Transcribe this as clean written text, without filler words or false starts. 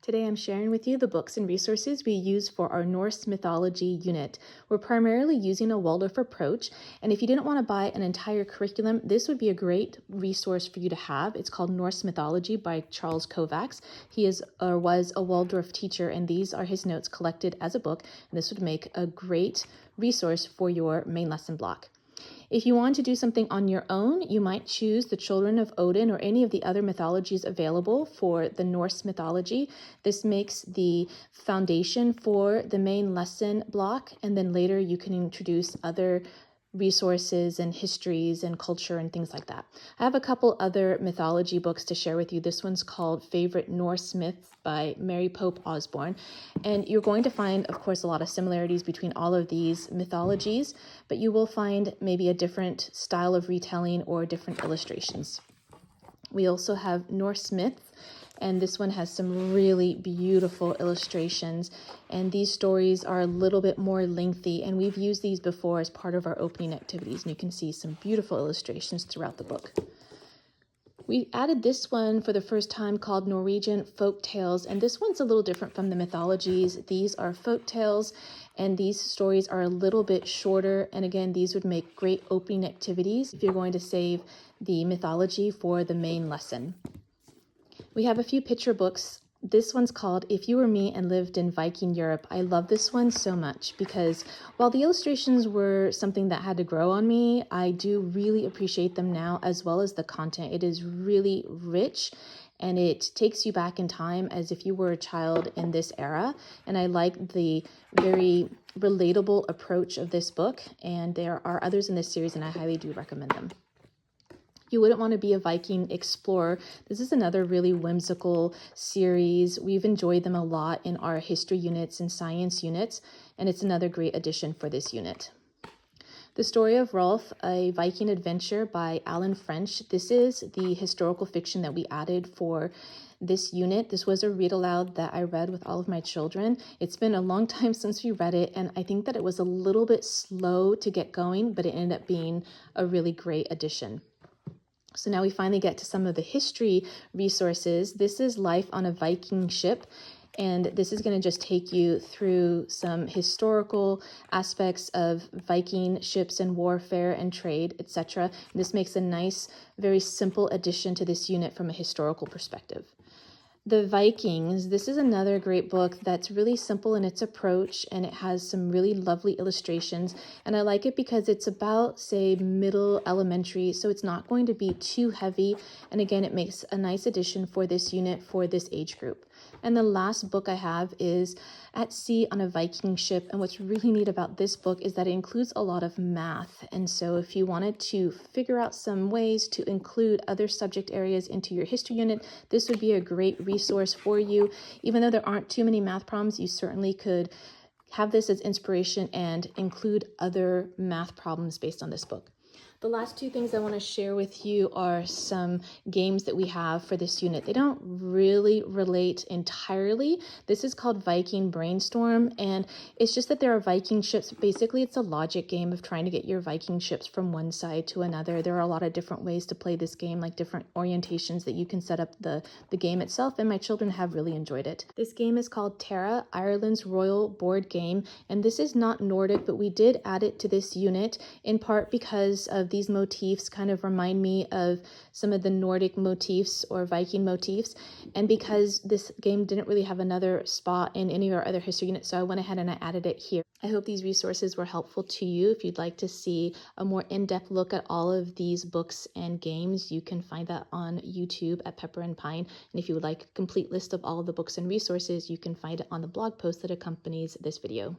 Today I'm sharing with you the books and resources we use for our Norse mythology unit. We're primarily using a Waldorf approach, and if you didn't want to buy an entire curriculum, this would be a great resource for you to have. It's called Norse Mythology by Charles Kovacs. He was a Waldorf teacher, and these are his notes collected as a book, and this would make a great resource for your main lesson block. If you want to do something on your own, you might choose the Children of Odin or any of the other mythologies available for the Norse mythology. This makes the foundation for the main lesson block, and then later you can introduce other resources and histories and culture and things like that. I have a couple other mythology books to share with you. This one's called Favorite Norse Myths by Mary Pope Osborne. And you're going to find, of course, a lot of similarities between all of these mythologies, but you will find maybe a different style of retelling or different illustrations. We also have Norse Myths, and this one has some really beautiful illustrations, and these stories are a little bit more lengthy, and we've used these before as part of our opening activities, and you can see some beautiful illustrations throughout the book. We added this one for the first time called Norwegian Folk Tales, and this one's a little different from the mythologies. These are folk tales, and these stories are a little bit shorter, and again, these would make great opening activities if you're going to save the mythology for the main lesson. We have a few picture books. This one's called If You Were Me and Lived in Viking Europe. I love this one so much because while the illustrations were something that had to grow on me, I do really appreciate them now, as well as the content. It is really rich and it takes you back in time as if you were a child in this era. And I like the very relatable approach of this book. And there are others in this series, and I highly do recommend them. You wouldn't want to be a Viking Explorer. This is another really whimsical series. We've enjoyed them a lot in our history units and science units, and it's another great addition for this unit. The Story of Rolf, a Viking Adventure by Alan French. This is the historical fiction that we added for this unit. This was a read aloud that I read with all of my children. It's been a long time since we read it, and I think that it was a little bit slow to get going, but it ended up being a really great addition. So now we finally get to some of the history resources. This is Life on a Viking Ship, and this is going to just take you through some historical aspects of Viking ships and warfare and trade, etc. This makes a nice, very simple addition to this unit from a historical perspective. The Vikings, this is another great book that's really simple in its approach, and it has some really lovely illustrations, and I like it because it's about, say, middle elementary, so it's not going to be too heavy, and again, it makes a nice addition for this unit for this age group. And the last book I have is At Sea on a Viking Ship, and what's really neat about this book is that it includes a lot of math, and so if you wanted to figure out some ways to include other subject areas into your history unit, this would be a great resource for you. Even though there aren't too many math problems, you certainly could have this as inspiration and include other math problems based on this book. The last two things I want to share with you are some games that we have for this unit. They don't really relate entirely. This is called Viking Brainstorm, and it's just that there are Viking ships. Basically, it's a logic game of trying to get your Viking ships from one side to another. There are a lot of different ways to play this game, like different orientations that you can set up the game itself, and my children have really enjoyed it. This game is called Terra, Ireland's royal board game, and this is not Nordic, but we did add it to this unit in part because of these motifs kind of remind me of some of the Nordic motifs or Viking motifs, and because this game didn't really have another spot in any of our other history units, so I went ahead and I added it here. I hope these resources were helpful to you. If you'd like to see a more in-depth look at all of these books and games, you can find that on YouTube at Pepper and Pine, and if you would like a complete list of all of the books and resources, you can find it on the blog post that accompanies this video.